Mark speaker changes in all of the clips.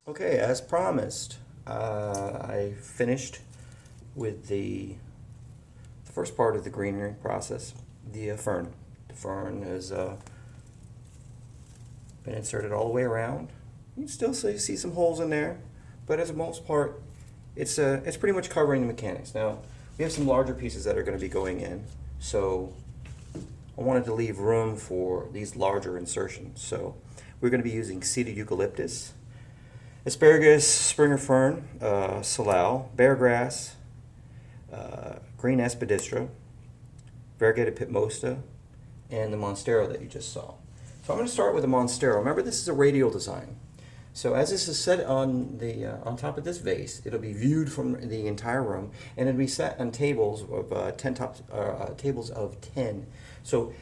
Speaker 1: Okay, as promised, I finished with the first part of the greenery process, the fern. The fern has been inserted all the way around. You can still see some holes in there, but as a most part, it's pretty much covering the mechanics. Now, we have some larger pieces that are going to be going in, so I wanted to leave room for these larger insertions. So we're going to be using seeded eucalyptus, asparagus, springer fern, salal, beargrass, green aspidistra, variegated pitmosta, and the monstera that you just saw. So I'm going to start with the monstera. Remember, this is a radial design. So as this is set on the on top of this vase, it'll be viewed from the entire room, and it'll be set on tables of tables of 10. So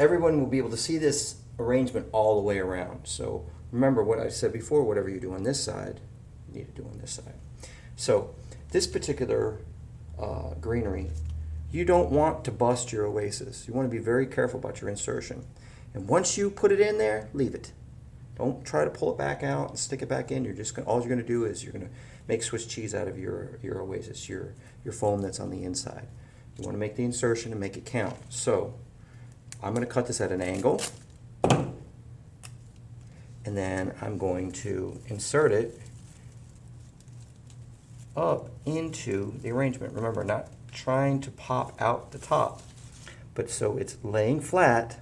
Speaker 1: everyone will be able to see this arrangement all the way around. So remember what I said before, whatever you do on this side, you need to do on this side. So this particular greenery, you don't want to bust your oasis. You want to be very careful about your insertion. And once you put it in there, leave it. Don't try to pull it back out and stick it back in. All you're going to do is you're going to make Swiss cheese out of your oasis, your foam that's on the inside. You want to make the insertion and make it count. So I'm going to cut this at an angle, and then I'm going to insert it up into the arrangement. Remember, not trying to pop out the top, but so it's laying flat,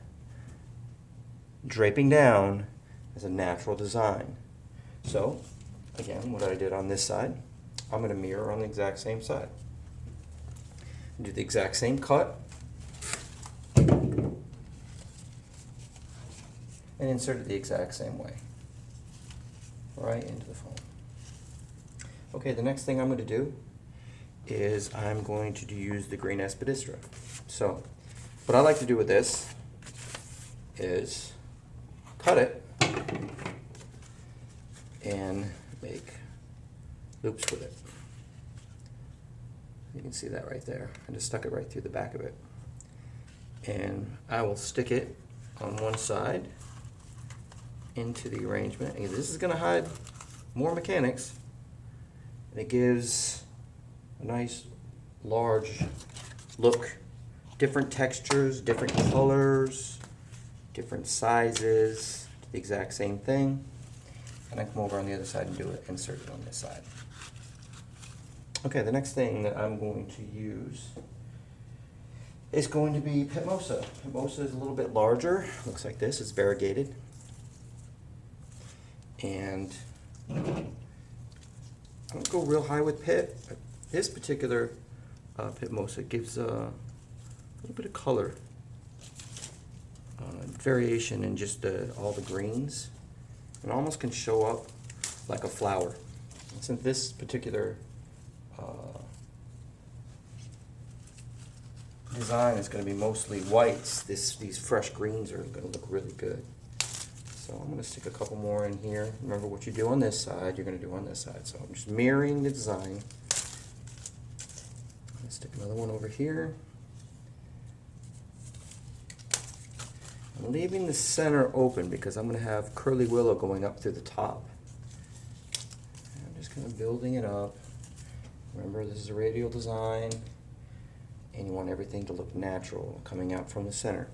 Speaker 1: draping down as a natural design. So again, what I did on this side, I'm going to mirror on the exact same side. Do the exact same cut and insert it the exact same way, right into the foam. Okay, the next thing I'm going to do is I'm going to use the green aspidistra. So what I like to do with this is cut it and make loops with it. You can see that right there. I just stuck it right through the back of it. And I will stick it on one side into the arrangement. And this is going to hide more mechanics. And it gives a nice large look, different textures, different colors, different sizes, the exact same thing. And I come over on the other side and do it, insert it on this side. Okay, the next thing that I'm going to use is going to be pitmosa. Pitmosa is a little bit larger, looks like this, it's variegated. And I don't go real high with pit, but this particular pitmosa gives a little bit of color, variation in just all the greens. It almost can show up like a flower. And since this particular design is going to be mostly whites, these fresh greens are going to look really good. So I'm going to stick a couple more in here. Remember, what you do on this side, you're going to do on this side. So I'm just mirroring the design. Let's stick another one over here. I'm leaving the center open because I'm going to have curly willow going up through the top. I'm just kind of building it up. Remember, this is a radial design, and you want everything to look natural coming out from the center.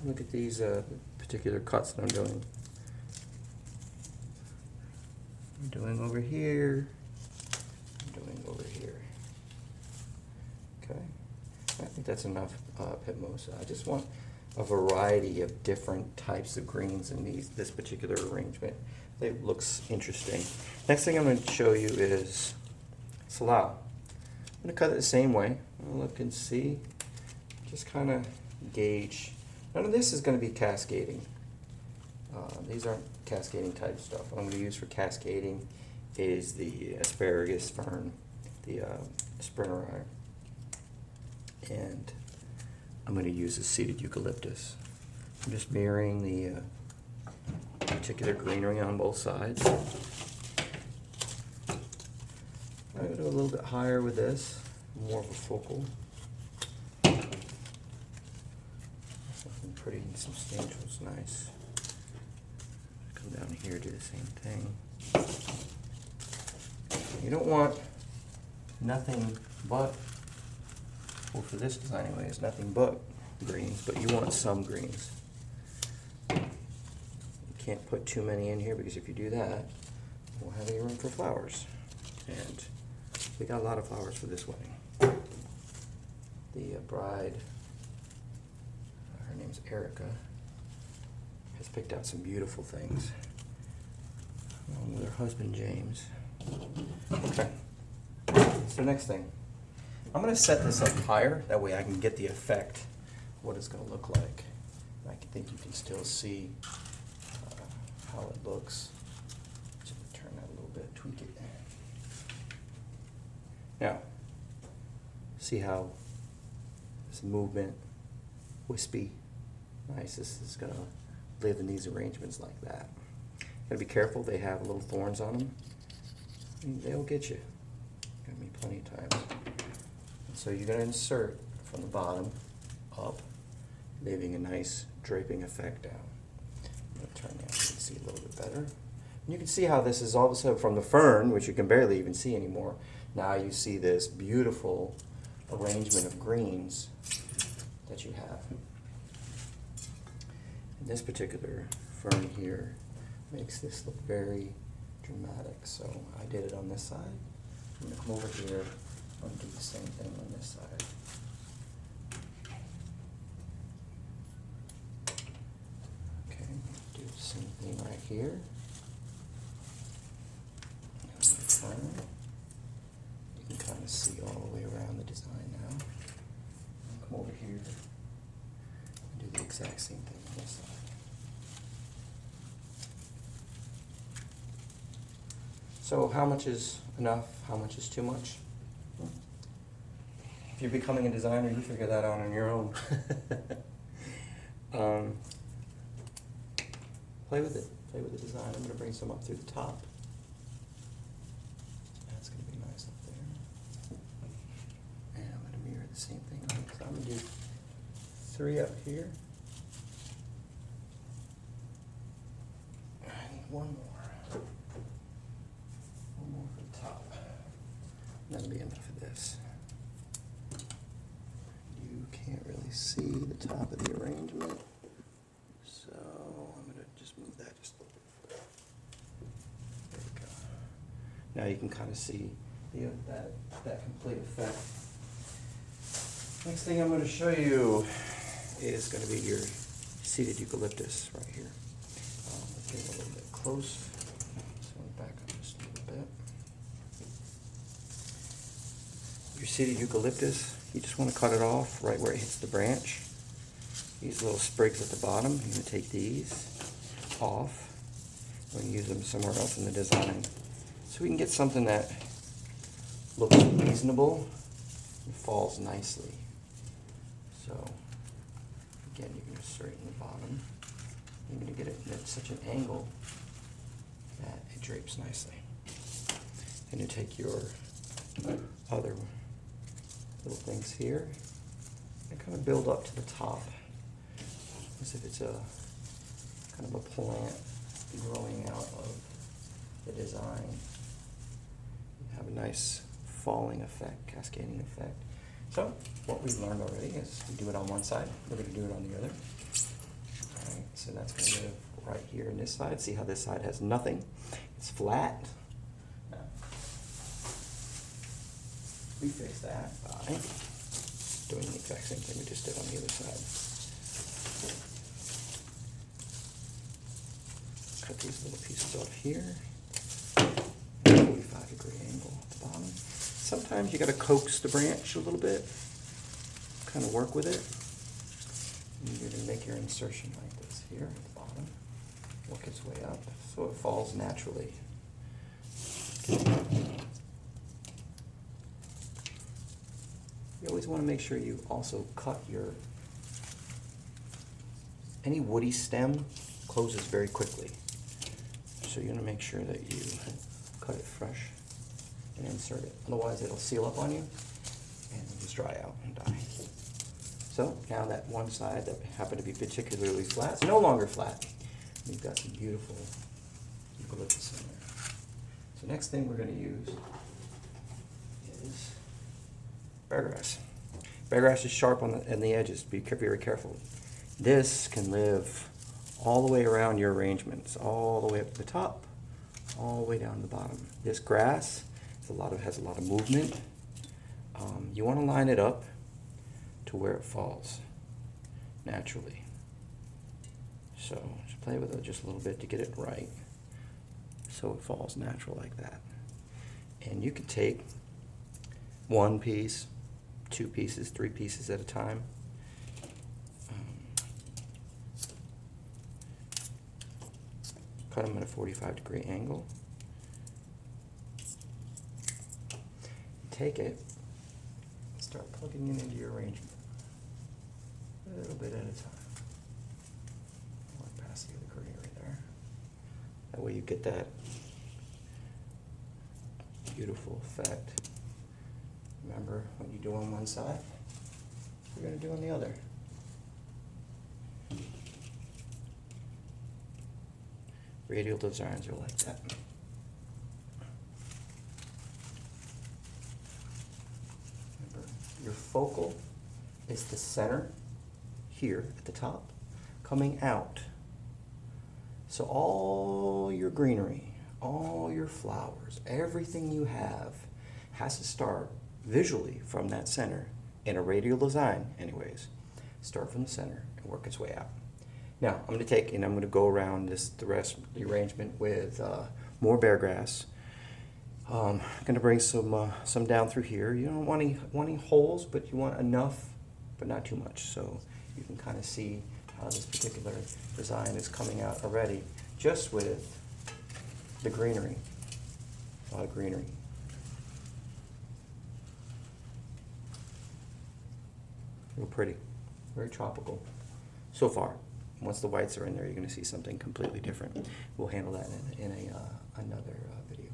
Speaker 1: Look at these particular cuts that I'm doing. I'm doing over here. I'm doing over here. Okay. I think that's enough pitmosa. I just want a variety of different types of greens in this particular arrangement. It looks interesting. Next thing I'm going to show you is salal. I'm going to cut it the same way. Look and see. Just kind of gauge. None of this is going to be cascading. These aren't cascading type stuff. What I'm going to use for cascading is the asparagus fern, the sprineri. And I'm going to use the seeded eucalyptus. I'm just mirroring the particular greenery on both sides. I'm going to go a little bit higher with this, more of a focal. Something pretty substantial is nice. down here, do the same thing. You don't want nothing but, well, for this design anyway, it's nothing but greens, but you want some greens. You can't put too many in here because if you do that, you won't have any room for flowers. And we got a lot of flowers for this wedding. The bride, her name's Erica, has picked out some beautiful things, along with her husband James. Okay, so next thing, I'm going to set this up higher, that way I can get the effect of what it's going to look like. I think you can still see how it looks. Just turn that a little bit, tweak it. Now, see how this movement, wispy, nice. This is going to live in these arrangements like that. Gotta be careful, they have little thorns on them. They'll get you. Got me plenty of times. And so you're going to insert from the bottom up, leaving a nice draping effect down. I'm going to turn that so you can see a little bit better. And you can see how this is all of a sudden from the fern, which you can barely even see anymore. Now you see this beautiful arrangement of greens that you have. And this particular fern here makes this look very dramatic. So I did it on this side. I'm going to come over here. I'm going to do the same thing on this side. Okay, do the same thing right here. You can kind of see all the way around the design now. I'll come over here and do the exact same thing on this side. So how much is enough? How much is too much? If you're becoming a designer, you figure that out on your own. Play with it. Play with the design. I'm going to bring some up through the top. That's going to be nice up there. And I'm going to mirror the same thing. So I'm going to do 3 up here. I need 1 more. For the top. That'll be enough of this. You can't really see the top of the arrangement, so I'm going to just move that just a little bit. There we go. Now you can kind of see that complete effect. Next thing I'm going to show you is going to be your seeded eucalyptus right here. Let's get a little bit close. Back up just a little bit. Your seeded eucalyptus, you just want to cut it off right where it hits the branch. These little sprigs at the bottom, you're going to take these off and use them somewhere else in the design. So we can get something that looks reasonable and falls nicely. So again, you can insert it in the bottom. You're going to get it at such an angle that it drapes nicely. And you take your other little things here and kind of build up to the top as if it's a kind of a plant growing out of the design. You have a nice falling effect, cascading effect. So what we've learned already is we do it on one side, we're going to do it on the other. All right, so that's going to live right here in this side. See how this side has nothing? It's flat. Now, we fix that by doing the exact same thing we just did on the other side. Cut these little pieces off here. 45-degree angle at the bottom. Sometimes you got to coax the branch a little bit, kind of work with it. And you're going to make your insertion like this here at the bottom. Work its way up so it falls naturally. You always want to make sure you also cut any woody stem closes very quickly. So you're going to make sure that you cut it fresh and insert it. Otherwise it'll seal up on you and it'll just dry out and die. So now that one side that happened to be particularly flat is no longer flat. We've got some beautiful eucalyptus in there. So next thing we're going to use is beargrass. Beargrass is sharp on the edges. Be very careful. This can live all the way around your arrangements, all the way up to the top, all the way down to the bottom. This grass has a lot of movement. You want to line it up to where it falls naturally. So just play with it just a little bit to get it right, so it falls natural like that. And you could take one piece, 2 pieces, 3 pieces at a time. Cut them at a 45-degree angle. Take it and start plugging it into your arrangement, a little bit at a time. Pass the greenery there. That way you get that beautiful effect. Remember, what you do on one side, you're going to do on the other. Radial designs are like that. Remember, your focal is the center here at the top, coming out. So all your greenery, all your flowers, everything you have has to start visually from that center in a radial design anyways. Start from the center and work its way out. Now I'm going to take and I'm going to go around the rest of the arrangement with more beargrass. I'm going to bring some down through here. You don't want any holes, but you want enough, but not too much. So you can kind of see how this particular design is coming out already, just with the greenery. A lot of greenery. Real pretty, very tropical so far. Once the whites are in there, you're going to see something completely different. We'll handle that in another video.